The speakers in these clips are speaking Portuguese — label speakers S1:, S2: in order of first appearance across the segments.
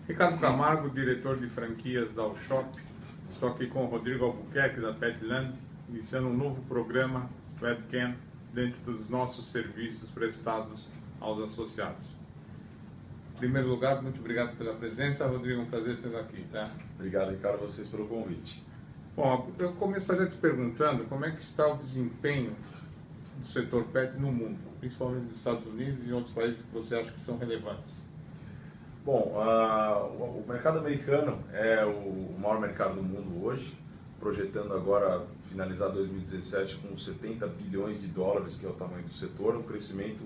S1: Ricardo Camargo, diretor de franquias da Shop. Estou aqui com o Rodrigo Albuquerque, da Petland, iniciando um novo programa Webcam dentro dos nossos serviços prestados aos associados. Em primeiro lugar, muito obrigado pela presença. Rodrigo, um prazer tê-lo aqui, tá?
S2: Obrigado, Ricardo, a vocês pelo convite.
S1: Bom, eu começaria te perguntando como é que está o desempenho do setor pet no mundo, principalmente nos Estados Unidos e em outros países que você acha que são relevantes.
S2: Bom, o mercado americano é o maior mercado do mundo hoje, projetando agora finalizar 2017 com 70 bilhões de dólares, que é o tamanho do setor, um crescimento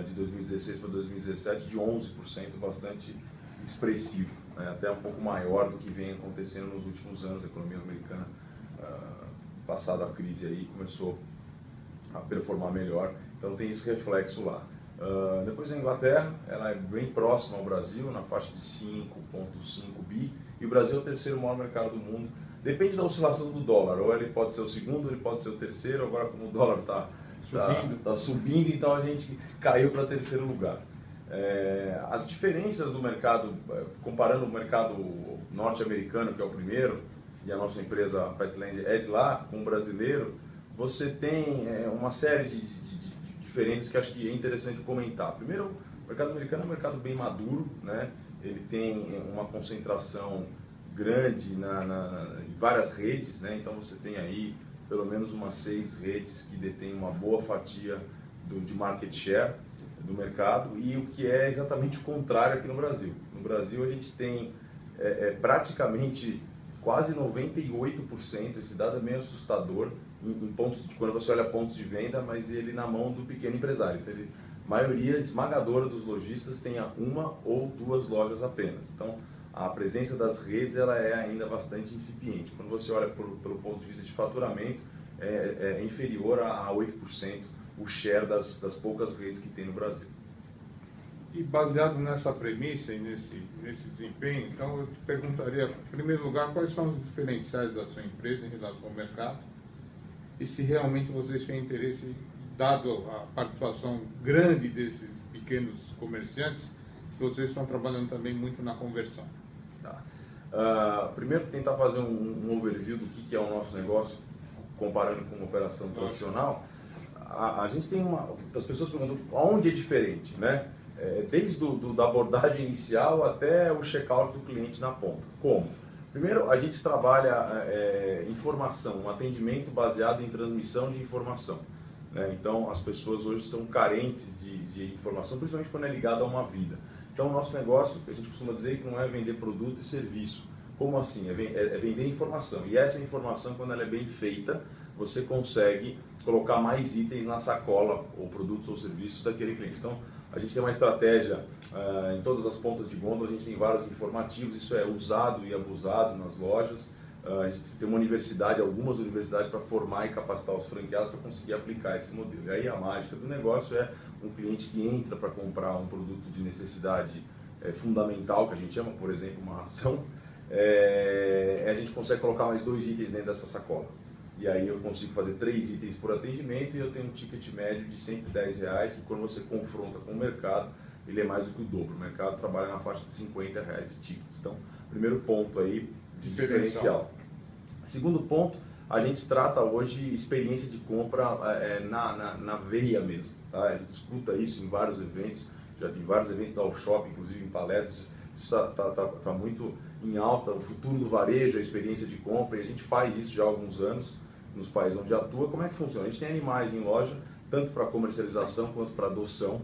S2: de 2016 para 2017 de 11%, bastante expressivo, né? Até um pouco maior do que vem acontecendo nos últimos anos. A economia americana, passada a crise, aí, começou a performar melhor, então tem esse reflexo lá. Depois a Inglaterra, ela é bem próxima ao Brasil, na faixa de 5,5 bi, e o Brasil é o terceiro maior mercado do mundo. Depende da oscilação do dólar, ou ele pode ser o segundo, ou ele pode ser o terceiro. Agora, como o dólar está subindo, então a gente caiu para terceiro lugar. As diferenças do mercado, comparando o mercado norte-americano, que é o primeiro, e a nossa empresa Petland é de lá, com o brasileiro, você tem uma série de diferenças que acho que é interessante comentar. Primeiro, o mercado americano é um mercado bem maduro, né? Ele tem uma concentração grande em várias redes, né? Então você tem aí pelo menos umas 6 redes que detêm uma boa fatia de market share do mercado, e o que é exatamente o contrário aqui no Brasil. No Brasil a gente tem praticamente quase 98%, esse dado é meio assustador, em pontos quando você olha pontos de venda, mas ele na mão do pequeno empresário. Então, a maioria esmagadora dos lojistas tem uma ou duas lojas apenas. Então, a presença das redes ela é ainda bastante incipiente. Quando você olha pelo ponto de vista de faturamento, é inferior a 8% o share das poucas redes que tem no Brasil.
S1: E baseado nessa premissa e nesse desempenho, então eu te perguntaria, em primeiro lugar, quais são os diferenciais da sua empresa em relação ao mercado e se realmente vocês têm interesse, dado a participação grande desses pequenos comerciantes, se vocês estão trabalhando também muito na conversão.
S2: Tá. Primeiro, tentar fazer um overview do que é o nosso negócio, comparando com uma operação tradicional. A gente tem as pessoas perguntam aonde é diferente, né? Desde da abordagem inicial até o check-out do cliente na ponta. Como? Primeiro, a gente trabalha informação, um atendimento baseado em transmissão de informação, né? Então, as pessoas hoje são carentes de informação, principalmente quando é ligado a uma vida. Então, o nosso negócio, a gente costuma dizer que não é vender produto e serviço. Como assim? É vender informação. E essa informação, quando ela é bem feita, você consegue colocar mais itens na sacola, ou produtos ou serviços daquele cliente. Então, a gente tem uma estratégia em todas as pontas de gôndola, a gente tem vários informativos, isso é usado e abusado nas lojas. A gente tem uma universidade, algumas universidades para formar e capacitar os franqueados para conseguir aplicar esse modelo. E aí a mágica do negócio é um cliente que entra para comprar um produto de necessidade fundamental, que a gente chama, por exemplo, uma ração, a gente consegue colocar mais 2 itens dentro dessa sacola. E aí eu consigo fazer 3 itens por atendimento e eu tenho um ticket médio de R$110, e quando você confronta com o mercado, ele é mais do que o dobro. O mercado trabalha na faixa de R$50 de tickets. Então, primeiro ponto aí de diferencial. Segundo ponto, a gente trata hoje experiência de compra na veia mesmo. Tá? A gente escuta isso em vários eventos, já tem vários eventos da Shop, inclusive em palestras. Isso está muito em alta, o futuro do varejo, a experiência de compra, e a gente faz isso já há alguns anos nos países onde atua. Como é que funciona? A gente tem animais em loja, tanto para comercialização quanto para adoção.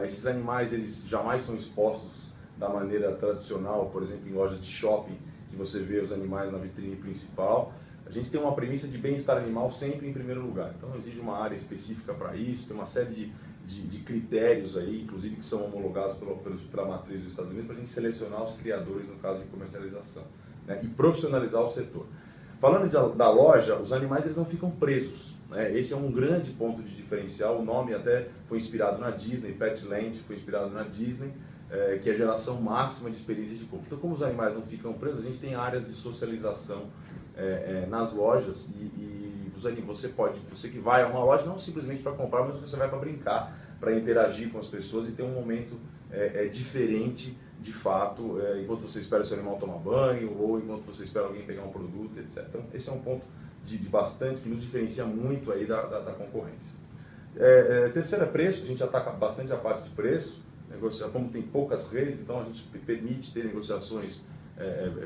S2: Esses animais eles jamais são expostos da maneira tradicional, por exemplo, em lojas de shopping, que você vê os animais na vitrine principal. A gente tem uma premissa de bem-estar animal sempre em primeiro lugar. Então exige uma área específica para isso, tem uma série de critérios aí, inclusive que são homologados pela matriz dos Estados Unidos, para a gente selecionar os criadores no caso de comercialização, né, e profissionalizar o setor. Falando da loja, os animais eles não ficam presos, né? Esse é um grande ponto de diferencial. O nome até foi inspirado na Disney, Petland foi inspirado na Disney, que é a geração máxima de experiência de compra. Então, como os animais não ficam presos, a gente tem áreas de socialização nas lojas, e você que vai a uma loja não simplesmente para comprar, mas você vai para brincar, para interagir com as pessoas e ter um momento diferente, de fato, enquanto você espera o seu animal tomar banho ou enquanto você espera alguém pegar um produto, etc. Então, esse é um ponto de bastante, que nos diferencia muito aí da concorrência. Terceiro é preço, a gente ataca bastante a parte de preço, como tem poucas redes, então a gente permite ter negociações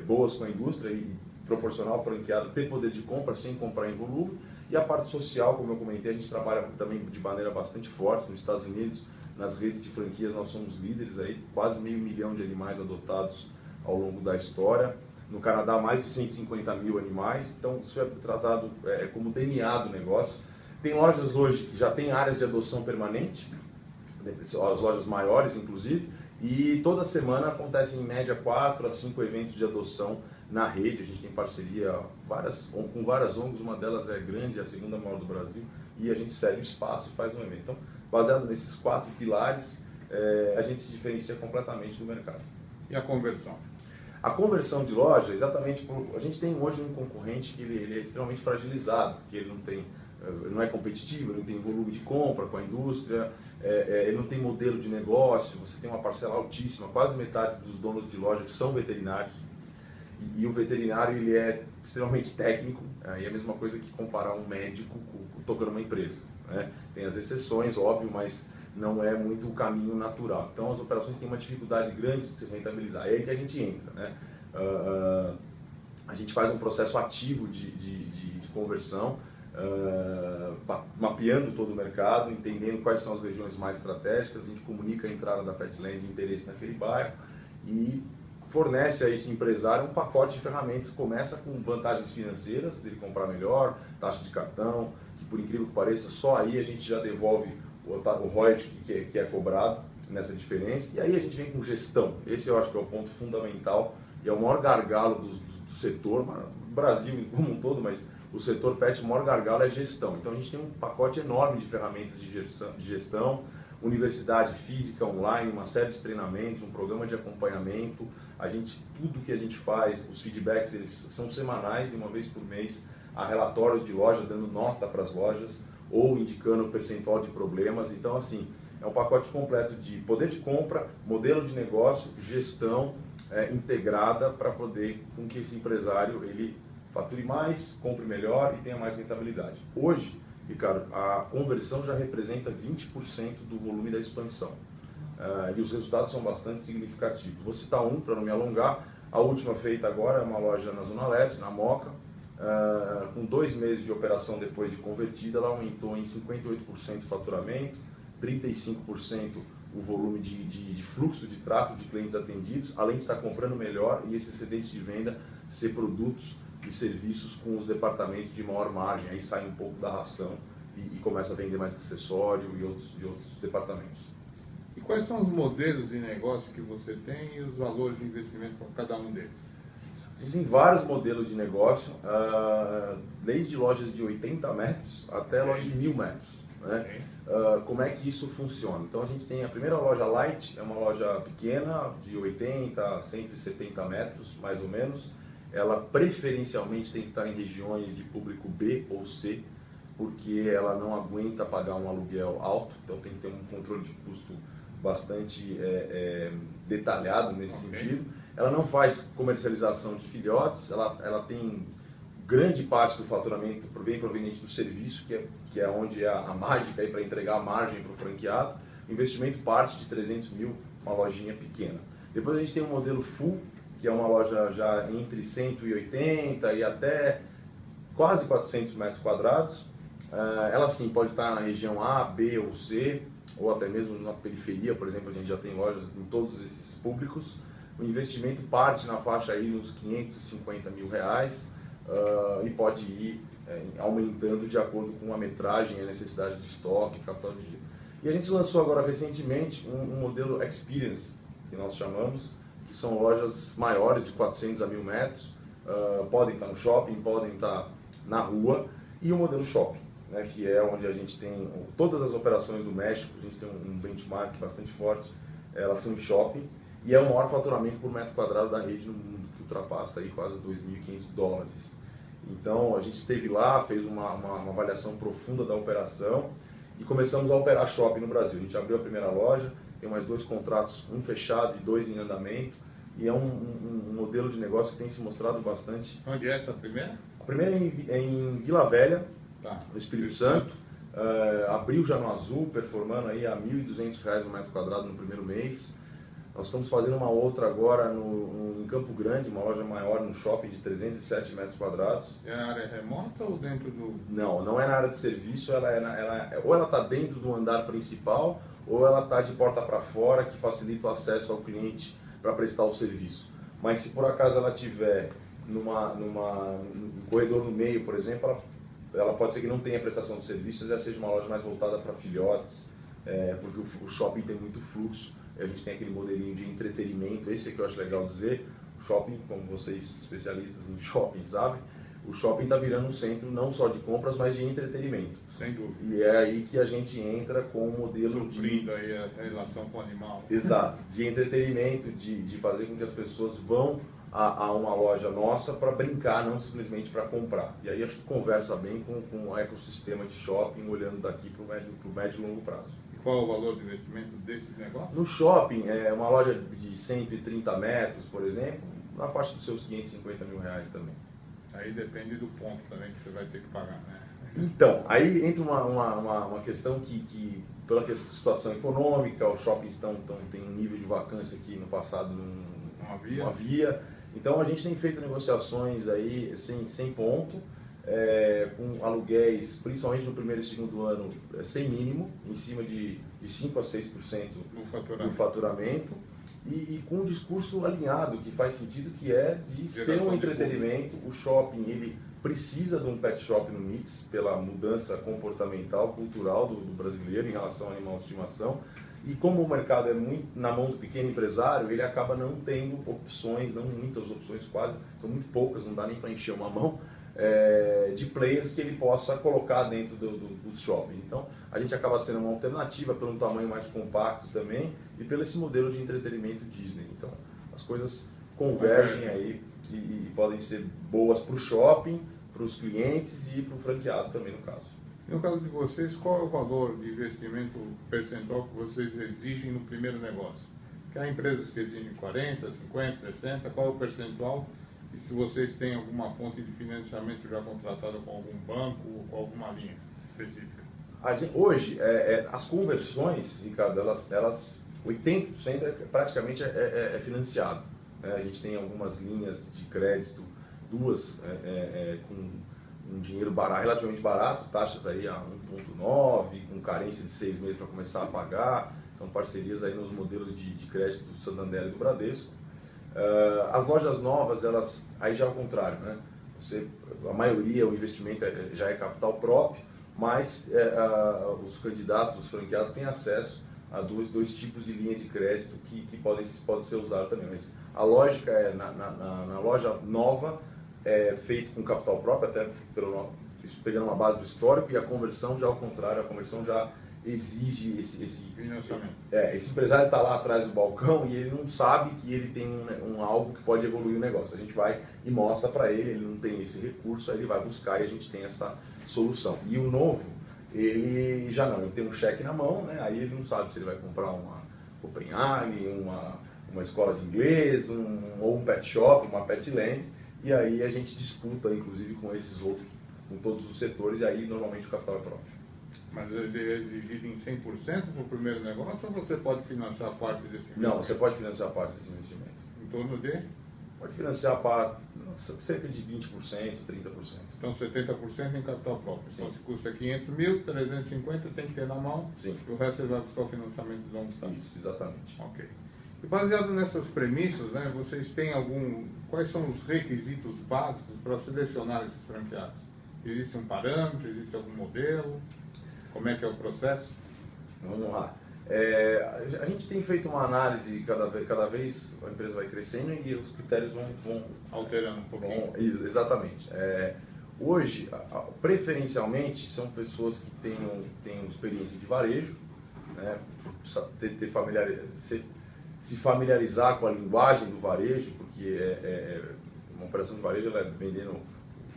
S2: boas com a indústria e proporcionar ao franqueado ter poder de compra sem comprar em volume. E a parte social, como eu comentei, a gente trabalha também de maneira bastante forte. Nos Estados Unidos, nas redes de franquias, nós somos líderes, aí, quase 500 mil de animais adotados ao longo da história. No Canadá, mais de 150 mil animais, então isso é tratado como DNA do negócio. Tem lojas hoje que já têm áreas de adoção permanente, as lojas maiores inclusive, e toda semana acontecem em média 4 a 5 eventos de adoção na rede. A gente tem parceria com várias ONGs, uma delas é grande, é a segunda maior do Brasil, e a gente cede o espaço e faz um evento. Então, baseado nesses 4 pilares, a gente se diferencia completamente do mercado.
S1: E a conversão?
S2: A conversão de loja, exatamente, a gente tem hoje um concorrente que ele é extremamente fragilizado, porque ele não é competitivo, ele não tem volume de compra com a indústria, ele não tem modelo de negócio, você tem uma parcela altíssima, quase metade dos donos de loja que são veterinários, e o veterinário ele é extremamente técnico, e é a mesma coisa que comparar um médico tocando uma empresa, né? Tem as exceções, óbvio, mas não é muito o caminho natural. Então as operações têm uma dificuldade grande de se rentabilizar. É aí que a gente entra, né? A gente faz um processo ativo de conversão, mapeando todo o mercado, entendendo quais são as regiões mais estratégicas. A gente comunica a entrada da Petland de interesse naquele bairro e fornece a esse empresário um pacote de ferramentas que começa com vantagens financeiras, ele comprar melhor, taxa de cartão, que por incrível que pareça, só aí a gente já devolve o royalty que é cobrado nessa diferença. E aí a gente vem com gestão. Esse eu acho que é o ponto fundamental e é o maior gargalo do setor, no Brasil como um todo, mas o setor pet, o maior gargalo é gestão. Então a gente tem um pacote enorme de ferramentas de gestão, universidade física online, uma série de treinamentos, um programa de acompanhamento. Tudo que a gente faz, os feedbacks, eles são semanais e uma vez por mês há relatórios de loja dando nota para as lojas ou indicando o percentual de problemas. Então, assim, é um pacote completo de poder de compra, modelo de negócio, gestão integrada para poder com que esse empresário ele fature mais, compre melhor e tenha mais rentabilidade. Hoje, Ricardo, a conversão já representa 20% do volume da expansão. E os resultados são bastante significativos. Vou citar um para não me alongar. A última feita agora é uma loja na Zona Leste, na Moca. Com 2 meses de operação depois de convertida, ela aumentou em 58% o faturamento, 35% o volume de fluxo de tráfego de clientes atendidos, além de estar comprando melhor e esse excedente de venda ser produtos e serviços com os departamentos de maior margem. Aí sai um pouco da ração e começa a vender mais acessório e outros departamentos.
S1: E quais são os modelos de negócio que você tem e os valores de investimento para cada um deles?
S2: A gente tem vários modelos de negócio, desde lojas de 80 metros até lojas de 1000 metros. Né? Como é que isso funciona? Então a gente tem a primeira loja Light, é uma loja pequena, de 80 a 170 metros, mais ou menos. Ela preferencialmente tem que estar em regiões de público B ou C, porque ela não aguenta pagar um aluguel alto, então tem que ter um controle de custo bastante detalhado nesse sentido. Ela não faz comercialização de filhotes, ela tem grande parte do faturamento bem proveniente do serviço, que é onde é a mágica para entregar a margem para o franqueado. O investimento parte de 300 mil, uma lojinha pequena. Depois a gente tem um modelo full, que é uma loja já entre 180 e até quase 400 metros quadrados. Ela sim pode estar na região A, B ou C, ou até mesmo na periferia, por exemplo, a gente já tem lojas em todos esses públicos. O investimento parte na faixa aí de uns 550 mil reais e pode ir aumentando de acordo com a metragem, a necessidade de estoque, capital de giro. E a gente lançou agora recentemente um modelo Experience, que nós chamamos, que são lojas maiores de 400 a 1000 metros, podem estar no shopping, podem estar na rua, e o modelo shopping, né, que é onde a gente tem todas as operações do México, a gente tem um benchmark bastante forte, elas são em shopping, e é o maior faturamento por metro quadrado da rede no mundo, que ultrapassa aí quase $2.500. Então a gente esteve lá, fez uma avaliação profunda da operação e começamos a operar shopping no Brasil. A gente abriu a primeira loja, tem mais 2 contratos, um fechado e 2 em andamento, e é um modelo de negócio que tem se mostrado bastante.
S1: Onde é essa primeira?
S2: A primeira é em Vila Velha,
S1: Tá.
S2: no Espírito Santo. Abriu já no Azul, performando aí a R$ 1.200 o metro quadrado no primeiro mês. Nós estamos fazendo uma outra agora em Campo Grande, uma loja maior no shopping de 307 metros quadrados.
S1: É a área remota ou dentro do...
S2: Não é na área de serviço, ou ela está dentro do andar principal, ou ela está de porta para fora, que facilita o acesso ao cliente para prestar o serviço. Mas se por acaso ela estiver num corredor no meio, por exemplo, ela pode ser que não tenha prestação de serviços, já seja uma loja mais voltada para filhotes, porque o shopping tem muito fluxo. A gente tem aquele modelinho de entretenimento, esse é que eu acho legal dizer. O shopping, como vocês especialistas em shopping sabem, o shopping está virando um centro não só de compras, mas de entretenimento.
S1: Sem dúvida.
S2: E é aí que a gente entra com o modelo
S1: suprindo aí a relação com o animal.
S2: Exato, de entretenimento, de fazer com que as pessoas vão a uma loja nossa para brincar, não simplesmente para comprar. E aí acho que conversa bem com o ecossistema de shopping, olhando daqui para o médio e longo prazo.
S1: Qual o valor de investimento desse negócio?
S2: No shopping, uma loja de 130 metros, por exemplo, na faixa dos seus R$550 mil também.
S1: Aí depende do ponto também que você vai ter que pagar, né?
S2: Então, aí entra uma questão que pela situação econômica, os shoppings tem um nível de vacância que no passado não havia. Então a gente tem feito negociações aí sem ponto, com aluguéis, principalmente no primeiro e segundo ano, sem mínimo, em cima de 5% a 6% do faturamento, e com um discurso alinhado, que faz sentido, que é de ser um entretenimento. O shopping, ele precisa de um pet shop no mix, pela mudança comportamental, cultural do brasileiro em relação ao animal de estimação. E como o mercado é muito na mão do pequeno empresário, ele acaba não tendo opções, não muitas opções, quase, são muito poucas, não dá nem para encher uma mão, de players que ele possa colocar dentro do shopping. Então, a gente acaba sendo uma alternativa pelo tamanho mais compacto também e pelo esse modelo de entretenimento Disney. Então, as coisas convergem aí e podem ser boas para o shopping, para os clientes e para o franqueado também, no caso.
S1: No caso de vocês, qual é o valor de investimento percentual que vocês exigem no primeiro negócio? Que há empresas que exigem 40%, 50%, 60%, qual é o percentual? E se vocês têm alguma fonte de financiamento já contratada com algum banco ou com alguma linha específica?
S2: Hoje, as conversões, Ricardo, elas 80% praticamente é financiado. A gente tem algumas linhas de crédito, duas com um dinheiro barato, relativamente barato, taxas aí a 1,9, com carência de 6 meses para começar a pagar. São parcerias aí nos modelos de crédito do Santander e do Bradesco. As lojas novas, aí já é o contrário, né? A maioria, o investimento já é capital próprio, mas os candidatos, os franqueados têm acesso a dois tipos de linha de crédito que podem ser usados também. Mas a lógica na loja nova é feito com capital próprio, até pegando uma base do histórico, e a conversão já ao contrário, a conversão já exige esse
S1: financiamento.
S2: Esse empresário está lá atrás do balcão e ele não sabe que ele tem algo que pode evoluir o negócio. A gente vai e mostra para ele não tem esse recurso, aí ele vai buscar e a gente tem essa solução. E o novo, ele já não, ele tem um cheque na mão, né? Aí ele não sabe se ele vai comprar uma Copenhague, uma escola de inglês, ou um pet shop, uma pet land, e aí a gente disputa, inclusive, com esses outros, com todos os setores, e aí normalmente o capital é próprio.
S1: Mas ele é exigido em 100% para o primeiro negócio ou você pode financiar parte desse investimento?
S2: Não, você pode financiar parte desse investimento.
S1: Em torno de?
S2: Pode financiar para cerca de 20%, 30%.
S1: Então 70% em capital próprio.
S2: Sim.
S1: Então se custa 500 mil, 350 tem que ter na mão.
S2: Sim.
S1: E o resto você vai buscar o financiamento de longo prazo.
S2: Isso, exatamente.
S1: Ok. E baseado nessas premissas, né, vocês têm quais são os requisitos básicos para selecionar esses franqueados? Existe um parâmetro, existe algum modelo? Como é que é o processo?
S2: Vamos lá. A gente tem feito uma análise, cada vez a empresa vai crescendo e os critérios vão
S1: alterando um pouquinho.
S2: Exatamente. Hoje, preferencialmente, são pessoas que tenham experiência de varejo, né, se familiarizar com a linguagem do varejo, porque uma operação de varejo, ela é vendendo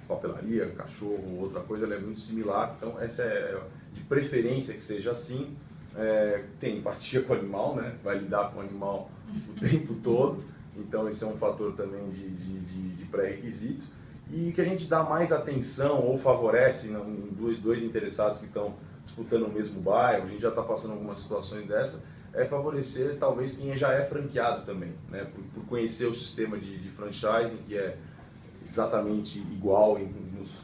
S2: papelaria, cachorro, outra coisa, ela é muito similar. Então, essa é de preferência que seja assim. tem empatia com o animal, né? Vai lidar com o animal o tempo todo, então esse é um fator também de pré-requisito. E que a gente dá mais atenção ou favorece em dois interessados que estão disputando o mesmo bairro, a gente já está passando algumas situações dessa, é favorecer talvez quem já é franqueado também, né? Por conhecer o sistema de franchising, que é exatamente igual nos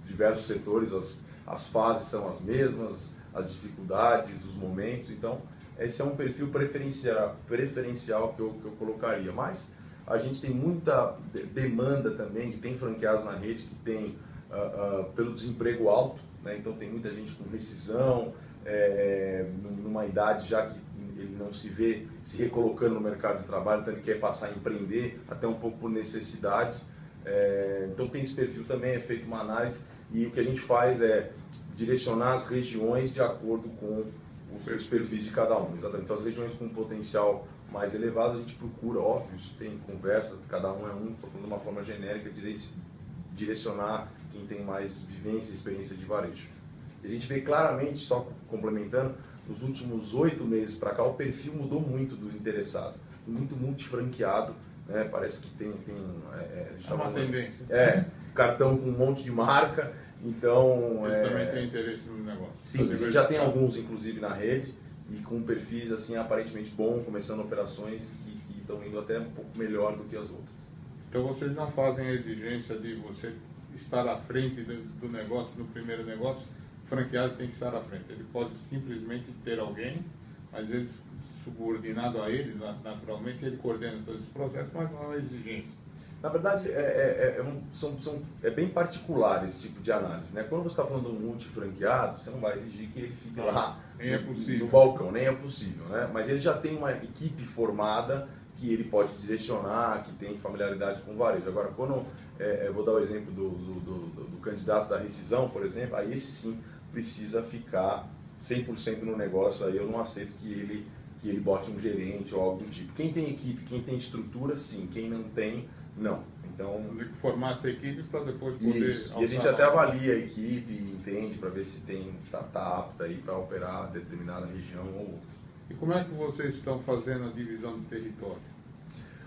S2: diversos setores, as fases são as mesmas, as dificuldades, os momentos, então esse é um perfil preferencial que eu colocaria. Mas a gente tem muita demanda também, que tem franqueados na rede, que tem pelo desemprego alto, né? Então tem muita gente com rescisão, numa idade já que ele não se vê se recolocando no mercado de trabalho, então ele quer passar a empreender, até um pouco por necessidade. Então tem esse perfil também, é feita uma análise, e o que a gente faz é direcionar as regiões de acordo com os perfis de cada um. Exatamente. Então as regiões com potencial mais elevado, a gente procura, óbvio, isso tem conversa, cada um é um, estou falando de uma forma genérica, direcionar quem tem mais vivência e experiência de varejo. E a gente vê claramente, só complementando, nos últimos 8 meses para cá, o perfil mudou muito do interessado, muito multifranqueado, né? Parece que tem
S1: uma tendência.
S2: Cartão com um monte de marca, então...
S1: Eles também têm interesse no negócio.
S2: Sim, a gente já tem alguns, inclusive, na rede, e com perfis assim aparentemente bom, começando operações que estão indo até um pouco melhor do que as outras.
S1: Então vocês não fazem a exigência de você estar à frente do negócio, no primeiro negócio, o franqueado tem que estar à frente. Ele pode simplesmente ter alguém, mas ele, subordinado a ele, naturalmente, ele coordena todo esse processo, mas não é uma exigência.
S2: Na verdade, é bem particular esse tipo de análise, né? Quando você está falando de um multifranqueado, você não vai exigir que ele fique lá no balcão, nem é possível, né? Mas ele já tem uma equipe formada que ele pode direcionar, que tem familiaridade com o varejo. Agora, quando eu vou dar o exemplo do candidato da rescisão, por exemplo, aí esse sim precisa ficar 100% no negócio, aí eu não aceito que ele bote um gerente ou algo do tipo. Quem tem equipe, quem tem estrutura, sim. Quem não tem, não. Então,
S1: tem que formar essa equipe para depois poder...
S2: Isso. E a gente até avalia a equipe e entende para ver se tá apta aí para operar determinada região ou outra.
S1: E como é que vocês estão fazendo a divisão do território?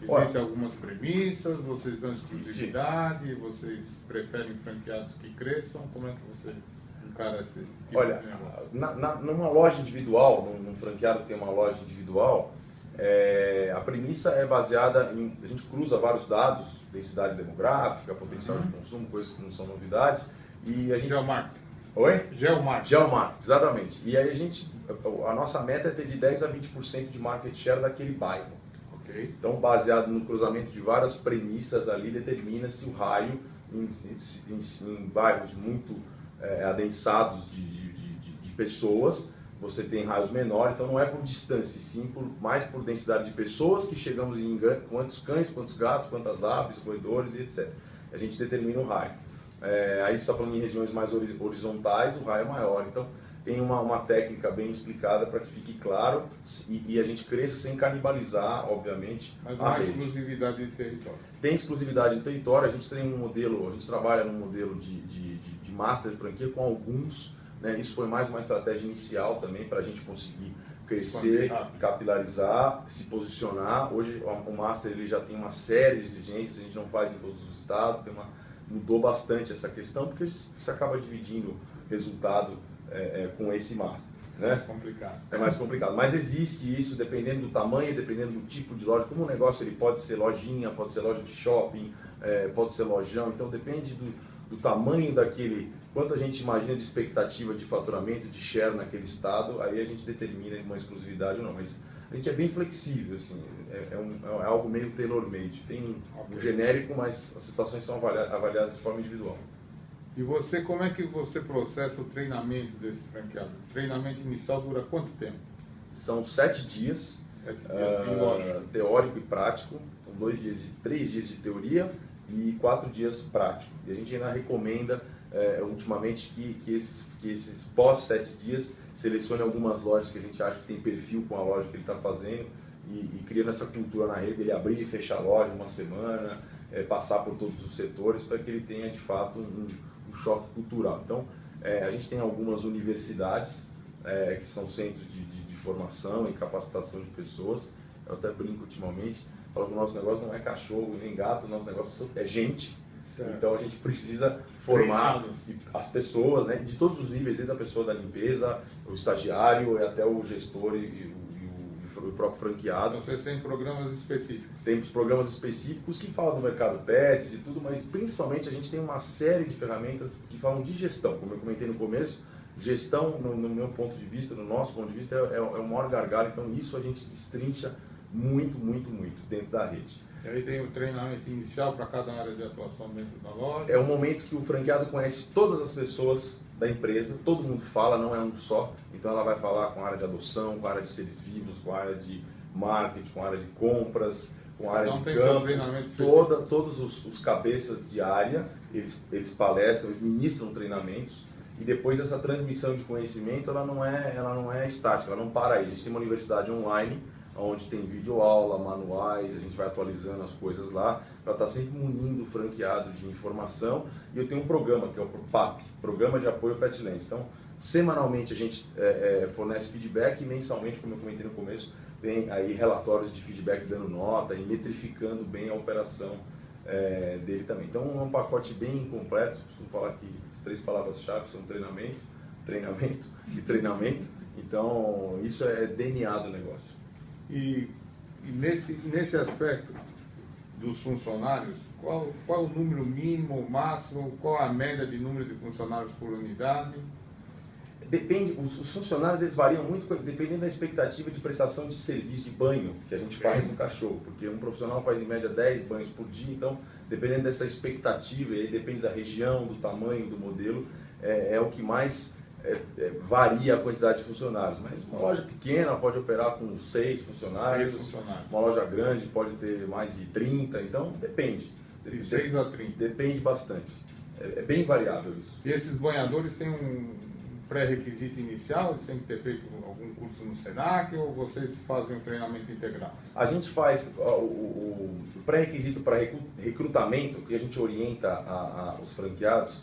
S1: Existem algumas premissas, vocês dão exclusividade, vocês preferem franqueados que cresçam? Como é que você encara esse tipo de negócio?
S2: Numa loja individual, num franqueado que tem uma loja individual, a premissa é baseada em... A gente cruza vários dados, densidade demográfica, potencial de consumo, coisas que não são novidade. E a gente...
S1: Geomarketing.
S2: Oi?
S1: Geomarketing,
S2: exatamente. E aí a nossa meta é ter de 10% a 20% de market share daquele bairro.
S1: Okay.
S2: Então, baseado no cruzamento de várias premissas ali, determina-se o raio em bairros muito adensados de pessoas. Você tem raios menores, então não é por distância, sim mais por densidade de pessoas que chegamos em quantos cães, quantos gatos, quantas aves, roedores e etc. A gente determina o raio. Aí você está falando em regiões mais horizontais, o raio é maior. Então tem uma técnica bem explicada para que fique claro e a gente cresça sem canibalizar, obviamente,
S1: mas não há exclusividade de território.
S2: Tem exclusividade de território, a gente tem um modelo, a gente trabalha num modelo de master franquia com alguns, né? Isso foi mais uma estratégia inicial também para a gente conseguir crescer, capilarizar, se posicionar. Hoje o master ele já tem uma série de exigências, a gente não faz em todos os estados, mudou bastante essa questão porque você acaba dividindo resultado com esse master. Né? É mais complicado, mas existe isso dependendo do tamanho, dependendo do tipo de loja. Como o negócio ele pode ser lojinha, pode ser loja de shopping, pode ser lojão, então depende do tamanho daquele, quanto a gente imagina de expectativa de faturamento, de share naquele estado, aí a gente determina uma exclusividade ou não, mas a gente é bem flexível, assim, é algo meio tailor-made, tem um genérico, mas as situações são avaliadas de forma individual.
S1: E você, como é que você processa o treinamento desse franqueado? O treinamento inicial dura quanto tempo?
S2: São 7 dias, teórico e prático, são 3 dias de teoria e 4 dias prático. E a gente ainda recomenda, ultimamente, que esses pós 7 dias selecione algumas lojas que a gente acha que tem perfil com a loja que ele está fazendo e criando essa cultura na rede, ele abrir e fechar a loja uma semana, passar por todos os setores para que ele tenha de fato um choque cultural. Então, a gente tem algumas universidades que são centros de formação e capacitação de pessoas. Eu até brinco ultimamente, falo que o nosso negócio não é cachorro nem gato, o nosso negócio é gente. Certo. Então a gente precisa formar as pessoas, né, de todos os níveis, desde a pessoa da limpeza, o estagiário e até o gestor e o próprio franqueado.
S1: Então, vocês têm programas específicos?
S2: Temos programas específicos que falam do mercado pet, de tudo, mas principalmente a gente tem uma série de ferramentas que falam de gestão. Como eu comentei no começo, gestão, no meu ponto de vista, no nosso ponto de vista, é o maior gargalo. Então isso a gente destrincha muito dentro da rede.
S1: E aí tem o treinamento inicial para cada área de atuação dentro da loja?
S2: É o momento que o franqueado conhece todas as pessoas da empresa, todo mundo fala, não é um só. Então ela vai falar com a área de adoção, com a área de seres vivos, com a área de marketing, com a área de compras, com a área de campo. Todos os cabeças de área, eles palestram, eles ministram treinamentos. E depois essa transmissão de conhecimento, ela não é estática, ela não para aí. A gente tem uma universidade online, onde tem videoaula, manuais, a gente vai atualizando as coisas lá, para estar sempre munindo o franqueado de informação. E eu tenho um programa, que é o PAP, Programa de Apoio Petland. Então, semanalmente a gente fornece feedback e mensalmente, como eu comentei no começo, tem aí relatórios de feedback dando nota e metrificando bem a operação dele também. Então, é um pacote bem completo. Costumo falar que as 3 palavras-chave são treinamento, treinamento e treinamento. Então, isso é DNA do negócio.
S1: E nesse aspecto dos funcionários, qual o número mínimo, máximo, qual a média de número de funcionários por unidade?
S2: Depende, os funcionários eles variam muito dependendo da expectativa de prestação de serviço de banho que a gente faz no cachorro, porque um profissional faz em média 10 banhos por dia, então dependendo dessa expectativa, aí depende da região, do tamanho, do modelo, é o que mais varia a quantidade de funcionários, mas uma loja pequena pode operar com 6 funcionários, uma loja grande pode ter mais de 30, então depende.
S1: De 6 a 30.
S2: Depende bastante, é bem variável isso.
S1: E esses banhadores têm um pré-requisito inicial, de sempre ter feito algum curso no Senac, ou vocês fazem um treinamento integral?
S2: A gente faz o pré-requisito para recrutamento, que a gente orienta os franqueados,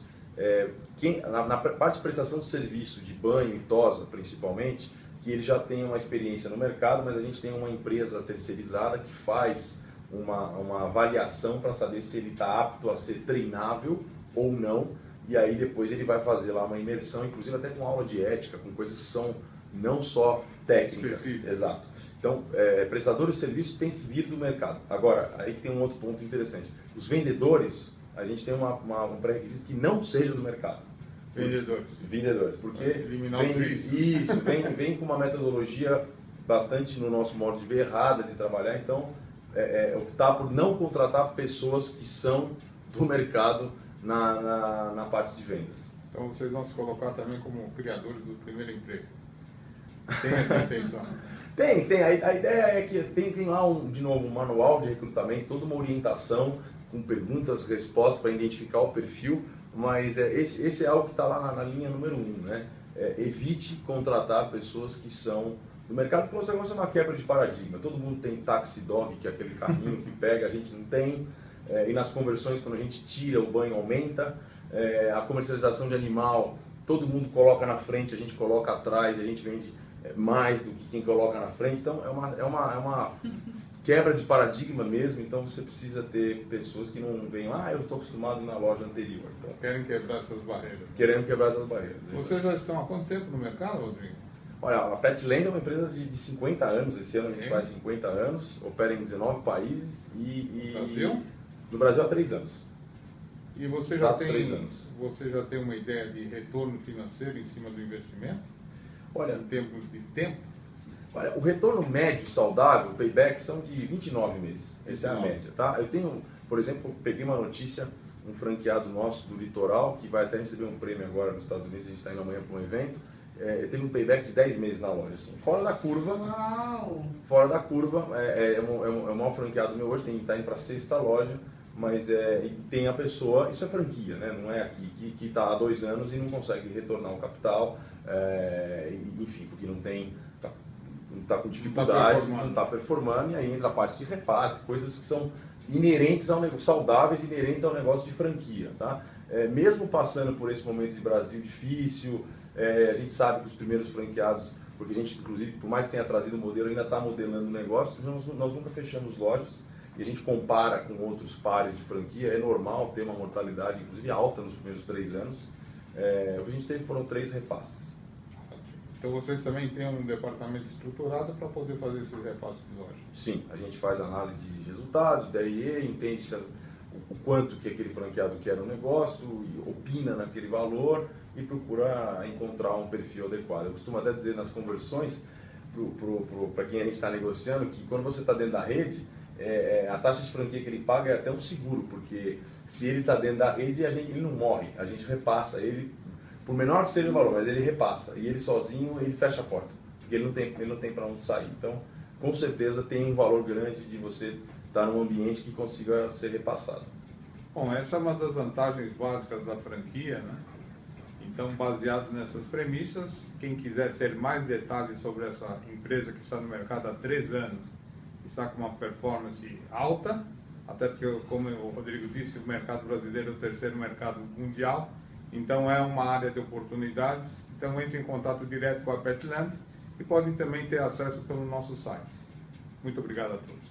S2: na parte de prestação de serviço, de banho e tosa principalmente, que ele já tem uma experiência no mercado, mas a gente tem uma empresa terceirizada que faz uma avaliação para saber se ele está apto a ser treinável ou não, e aí depois ele vai fazer lá uma imersão, inclusive até com aula de ética, com coisas que são não só técnicas. Exato. Então, prestadores de serviço tem que vir do mercado. Agora, aí que tem um outro ponto interessante. Os vendedores, a gente tem um pré-requisito que não seja do mercado. Vendedores, porque vem com uma metodologia bastante, no nosso modo de ver, errada de trabalhar, então optar por não contratar pessoas que são do mercado na parte de vendas.
S1: Então vocês vão se colocar também como criadores do primeiro emprego. Tem essa intenção?
S2: Tem. A ideia é que tem lá, de novo, um manual de recrutamento, toda uma orientação com perguntas, respostas para identificar o perfil, mas esse é algo que está lá na linha número 1, né? Evite contratar pessoas que são do mercado, porque o negócio é uma quebra de paradigma. Todo mundo tem taxi dog, que é aquele carrinho que pega, a gente não tem. E nas conversões, quando a gente tira, o banho aumenta. A comercialização de animal, todo mundo coloca na frente, a gente coloca atrás, a gente vende mais do que quem coloca na frente. Então, é uma quebra de paradigma mesmo. Então, você precisa ter pessoas que não venham, eu estou acostumado na loja anterior. Então,
S1: querem quebrar essas barreiras.
S2: Querendo quebrar essas barreiras.
S1: Vocês já estão há quanto tempo no mercado, Rodrigo?
S2: Olha, a Petland é uma empresa de 50 anos. Esse ano a gente faz 50 anos, opera em 19 países e...
S1: Brasil?
S2: No Brasil há 3 anos.
S1: E você já tem uma ideia de retorno financeiro em cima do investimento?
S2: Olha,
S1: em termos de tempo?
S2: Olha, o retorno médio saudável, o payback, são de 29 meses. Essa é a média, tá? Eu tenho, por exemplo, peguei uma notícia, um franqueado nosso do Litoral, que vai até receber um prêmio agora nos Estados Unidos, a gente está indo amanhã para um evento, teve um payback de 10 meses na loja. Assim, fora da curva.
S3: Uau.
S2: Fora da curva, é um maior franqueado meu hoje, está indo para a 6ª loja, mas tem a pessoa, isso é franquia, né? Não é aqui, que está há 2 anos e não consegue retornar o capital, enfim, porque não está com dificuldade, não está performando, e aí entra a parte de repasse, coisas que são inerentes ao negócio, saudáveis, inerentes ao negócio de franquia, tá? Mesmo passando por esse momento de Brasil difícil, A gente sabe que os primeiros franqueados, porque a gente, inclusive, por mais que tenha trazido o modelo, ainda está modelando o negócio, nós nunca fechamos lojas e a gente compara com outros pares de franquia, é normal ter uma mortalidade, inclusive alta nos primeiros 3 anos. O que a gente teve foram 3 repasses.
S1: Então vocês também têm um departamento estruturado para poder fazer esses repasses de loja?
S2: Sim, a gente faz análise de resultados, DRE, entende o quanto que aquele franqueado quer no negócio, e opina naquele valor e procura encontrar um perfil adequado. Eu costumo até dizer nas conversões, para quem a gente está negociando, que quando você está dentro da rede, a taxa de franquia que ele paga é até um seguro, porque se ele está dentro da rede, ele não morre, a gente repassa ele, por menor que seja o valor, mas ele repassa, e ele sozinho, ele fecha a porta, porque ele não tem para onde sair. Então, com certeza tem um valor grande de você estar num ambiente que consiga ser repassado.
S1: Bom, essa é uma das vantagens básicas da franquia, né? Então, baseado nessas premissas, quem quiser ter mais detalhes sobre essa empresa que está no mercado há 3 anos, está com uma performance alta, até porque, como o Rodrigo disse, o mercado brasileiro é o 3º mercado mundial, então é uma área de oportunidades. Então, entre em contato direto com a Petland e podem também ter acesso pelo nosso site. Muito obrigado a todos.